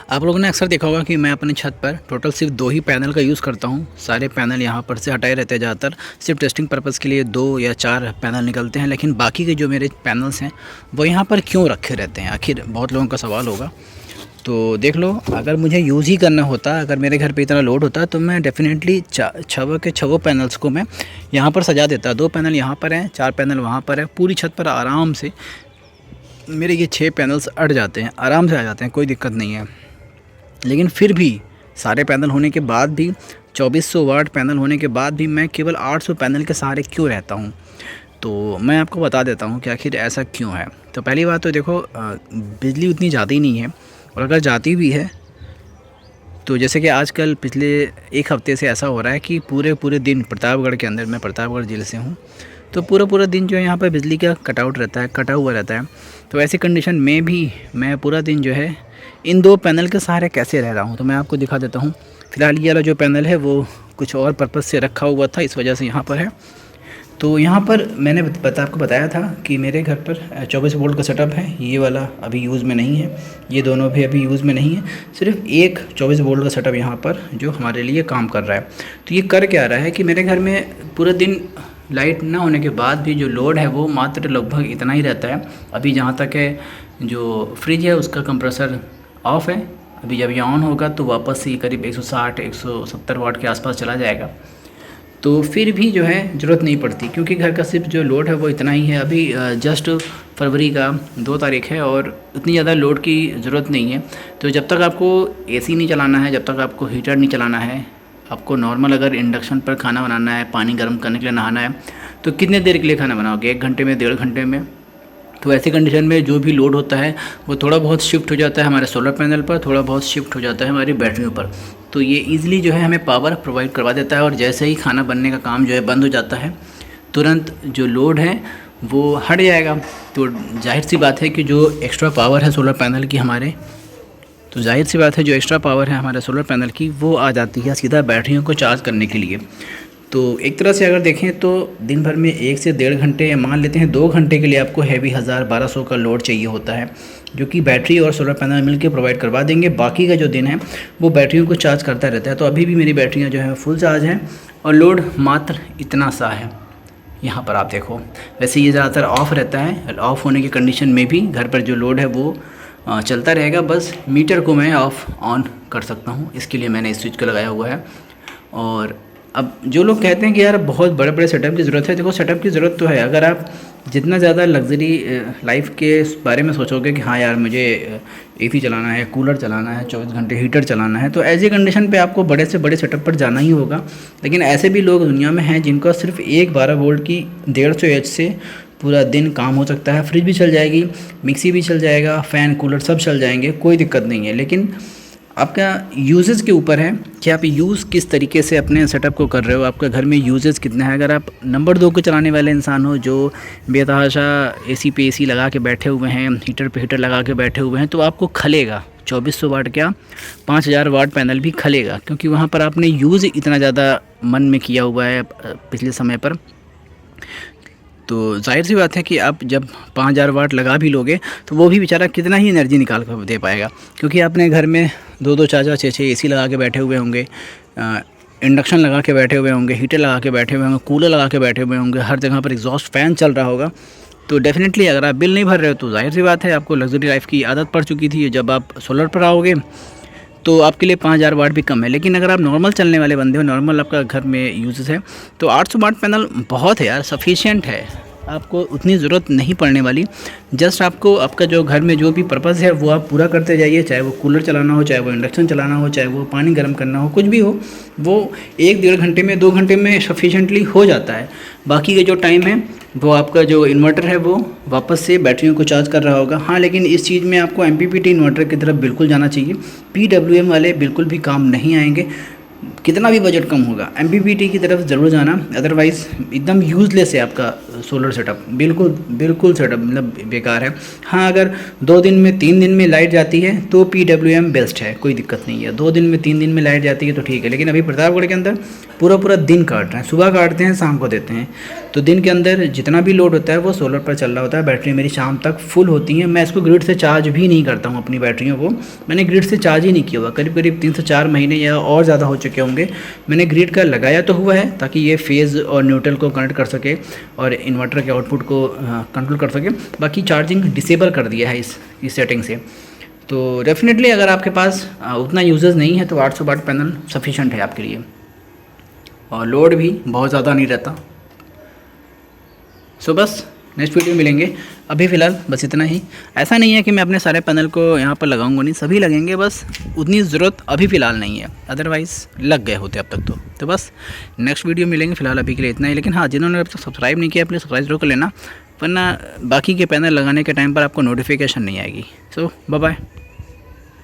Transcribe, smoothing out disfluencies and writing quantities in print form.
आप लोगों ने अक्सर देखा होगा कि मैं अपनी छत पर टोटल सिर्फ 2 ही पैनल का यूज़ करता हूँ। सारे पैनल यहाँ पर से हटाए रहते हैं ज़्यादातर, सिर्फ टेस्टिंग पर्पज़ के लिए 2 या 4 पैनल निकलते हैं। लेकिन बाकी के जो मेरे पैनल्स हैं वो यहाँ पर क्यों रखे रहते हैं, आखिर बहुत लोगों का सवाल होगा। तो देख लो, अगर मुझे यूज़ ही करना होता, अगर मेरे घर पर इतना लोड होता तो मैं डेफ़िनेटली छवों के छवों पैनल्स को मैं यहाँ पर सजा देता। 2 पैनल यहाँ पर हैं, 4 पैनल वहाँ पर है, पूरी छत पर आराम से मेरे ये 6 पैनल्स अट जाते हैं, आराम से आ जाते हैं, कोई दिक्कत नहीं है। लेकिन फिर भी सारे पैनल होने के बाद भी, 2400 वाट पैनल होने के बाद भी मैं केवल 800 पैनल के सहारे क्यों रहता हूँ। तो मैं आपको बता देता हूँ कि आखिर ऐसा क्यों है। तो पहली बात तो देखो, बिजली उतनी जाती नहीं है, और अगर जाती भी है तो जैसे कि आजकल पिछले 1 हफ़्ते से ऐसा हो रहा है कि पूरे दिन प्रतापगढ़ के अंदर, मैं प्रतापगढ़ ज़िले से हूँ, तो पूरा दिन जो है यहाँ पर बिजली का कटआउट रहता है, कटा हुआ रहता है। तो ऐसी कंडीशन में भी मैं पूरा दिन जो है इन 2 पैनल के सहारे कैसे रह रहा हूँ, तो मैं आपको दिखा देता हूँ। फ़िलहाल ये वाला जो पैनल है वो कुछ और पर्पज़ से रखा हुआ था, इस वजह से यहाँ पर है। तो यहाँ पर मैंने आपको बताया था कि मेरे घर पर 24 वोल्ट का सेटअप है। ये वाला अभी यूज़ में नहीं है, ये दोनों भी अभी यूज़ में नहीं है। सिर्फ एक 24 वोल्ट का सेटअप यहाँ पर जो हमारे लिए काम कर रहा है। तो ये कर क्या रहा है कि मेरे घर में पूरे दिन लाइट ना होने के बाद भी जो लोड है वो मात्र लगभग इतना ही रहता है। अभी जहाँ तक है, जो फ्रिज है उसका कंप्रेसर ऑफ़ है। अभी जब ये ऑन होगा तो वापस से करीब 160-170 वाट के आसपास चला जाएगा। तो फिर भी जो है ज़रूरत नहीं पड़ती, क्योंकि घर का सिर्फ जो लोड है वो इतना ही है। अभी जस्ट फरवरी का 2 तारीख है और इतनी ज़्यादा लोड की ज़रूरत नहीं है। तो जब तक आपको एसी नहीं चलाना है, जब तक आपको हीटर नहीं चलाना है, आपको नॉर्मल अगर इंडक्शन पर खाना बनाना है, पानी गर्म करने के लिए नहाना है, तो कितने देर के लिए खाना बनाओगे? 1 घंटे में, 1.5 घंटे में? तो ऐसी कंडीशन में जो भी लोड होता है वो थोड़ा बहुत शिफ्ट हो जाता है हमारे सोलर पैनल पर, थोड़ा बहुत शिफ्ट हो जाता है हमारी बैटरियों पर। तो ये ईज़िली जो है हमें पावर प्रोवाइड करवा देता है, और जैसे ही खाना बनने का काम जो है बंद हो जाता है, तुरंत जो लोड है वो हट जाएगा। तो जाहिर सी बात है कि जो एक्स्ट्रा पावर है सोलर पैनल की हमारे, तो जाहिर सी बात है जो एक्स्ट्रा पावर है हमारे सोलर पैनल की वो आ जाती है सीधा बैटरियों को चार्ज करने के लिए। तो एक तरह से अगर देखें तो दिन भर में 1 से 1.5 घंटे, या मान लेते हैं 2 घंटे के लिए आपको हैवी 1000-1200 का लोड चाहिए होता है, जो कि बैटरी और सोलर पैनल मिलकर प्रोवाइड करवा देंगे। बाकी का जो दिन है वो बैटरियों को चार्ज करता रहता है। तो अभी भी मेरी बैटरियाँ जो है फुल चार्ज हैं और लोड मात्र इतना सा है। यहाँ पर आप देखो, वैसे ये ज़्यादातर ऑफ़ रहता है। ऑफ़ होने की कंडीशन में भी घर पर जो लोड है वो चलता रहेगा। बस मीटर को मैं ऑफ़ ऑन कर सकता हूँ, इसके लिए मैंने इस स्विच को लगाया हुआ है। और अब जो लोग कहते हैं कि यार बहुत बड़े बड़े सेटअप की ज़रूरत है, देखो सेटअप की ज़रूरत तो है। अगर आप जितना ज़्यादा लग्जरी लाइफ के बारे में सोचोगे कि हाँ यार मुझे एसी चलाना है, कूलर चलाना है, 24 घंटे हीटर चलाना है, तो ऐसी कंडीशन पे आपको बड़े से बड़े सेटअप पर जाना ही होगा। लेकिन ऐसे भी लोग दुनिया में हैं जिनका सिर्फ एक 12 वोल्ट की 150 एच से पूरा दिन काम हो सकता है। फ्रिज भी चल जाएगी, मिक्सी भी चल जाएगा, फ़ैन कूलर सब चल जाएंगे, कोई दिक्कत नहीं है। लेकिन आपका यूजेस के ऊपर है कि आप यूज़ किस तरीके से अपने सेटअप को कर रहे हो, आपका घर में यूजेस कितना है। अगर आप नंबर 2 को चलाने वाले इंसान हो, जो बेतहाशा एसी पे एसी लगा के बैठे हुए हैं, हीटर पे हीटर लगा के बैठे हुए हैं, तो आपको खलेगा 2400 वाट क्या 5000 वाट पैनल भी खलेगा, क्योंकि वहाँ पर आपने यूज़ इतना ज़्यादा मन में किया हुआ है पिछले समय पर। तो जाहिर सी बात है कि आप जब 5000 वाट लगा भी लोगे तो वो भी बेचारा कितना ही एनर्जी निकाल कर दे पाएगा, क्योंकि आपने घर में 2-2, 4-4, 6-6 एसी लगा के बैठे हुए होंगे, इंडक्शन लगा के बैठे हुए होंगे, हीटर लगा के बैठे हुए होंगे, कूलर लगा के बैठे हुए होंगे, हर जगह पर एग्जॉस्ट फ़ैन चल रहा होगा। तो डेफ़िनेटली अगर आप बिल नहीं भर रहे हो तो जाहिर सी बात है आपको लग्जरी लाइफ की आदत पड़ चुकी थी। जब आप सोलर पर आओगे तो आपके लिए 5000 वाट भी कम है। लेकिन अगर आप नॉर्मल चलने वाले बंदे हो, नॉर्मल आपका घर में यूजेस है, तो 800 वाट पैनल बहुत है यार, सफिशिएंट है। आपको उतनी ज़रूरत नहीं पड़ने वाली। जस्ट आपको आपका जो घर में जो भी पर्पज़ है वो आप पूरा करते जाइए, चाहे वो कूलर चलाना हो, चाहे वो इंडक्शन चलाना हो, चाहे वो पानी गर्म करना हो, कुछ भी हो, वो 1-1.5 घंटे में, 2 घंटे में सफिशेंटली हो जाता है। बाकी का जो टाइम है वो आपका जो इन्वर्टर है वो वापस से बैटरियों को चार्ज कर रहा होगा। हाँ, लेकिन इस चीज़ में आपको MPPT इन्वर्टर की तरफ बिल्कुल जाना चाहिए। PWM वाले बिल्कुल भी काम नहीं आएंगे। कितना भी बजट कम होगा MPPT की तरफ ज़रूर जाना, अदरवाइज़ एकदम यूज़लेस है आपका सोलर सेटअप, बिल्कुल बिल्कुल सेटअप मतलब बेकार है। हाँ, अगर 2 दिन में 3 दिन में लाइट जाती है तो PWM बेस्ट है, कोई दिक्कत नहीं है। 2 दिन में 3 दिन में लाइट जाती है तो ठीक है, लेकिन अभी प्रतापगढ़ के अंदर पूरा पूरा दिन काट रहे हैं, सुबह काटते हैं शाम को देते हैं, तो दिन के अंदर जितना भी लोड होता है वो सोलर पर चल रहा होता है। बैटरी मेरी शाम तक फुल होती है, मैं इसको ग्रिड से चार्ज भी नहीं करता हूँ अपनी बैटरियों को, मैंने ग्रिड से चार्ज ही नहीं किया हुआ, करीब करीब 3 से 4 महीने या और ज़्यादा हो चुके होंगे। मैंने ग्रिड का लगाया तो हुआ है ताकि ये फेज़ और न्यूट्रल को कनेक्ट कर सके और इन्वर्टर के आउटपुट को कंट्रोल कर सके, बाकी चार्जिंग डिसेबल कर दिया है इस सेटिंग से। तो डेफिनेटली अगर आपके पास उतना यूजेस नहीं है तो 800 वाट पैनल सफिशेंट है आपके लिए, और लोड भी बहुत ज़्यादा नहीं रहता। सो बस नेक्स्ट वीडियो मिलेंगे, अभी फ़िलहाल बस इतना ही। ऐसा नहीं है कि मैं अपने सारे पैनल को यहाँ पर लगाऊंगा नहीं, सभी लगेंगे, बस उतनी ज़रूरत अभी फ़िलहाल नहीं है, अदरवाइज़ लग गए होते अब तक तो बस नेक्स्ट वीडियो मिलेंगे। फ़िलहाल अभी के लिए इतना ही, लेकिन हाँ, जिन्होंने अब तक सब्सक्राइब नहीं किया प्लीज़ सब्सक्राइब जरूर कर लेना, वरना बाकी के पैनल लगाने के टाइम पर आपको नोटिफिकेशन नहीं आएगी। सो बाय बाय।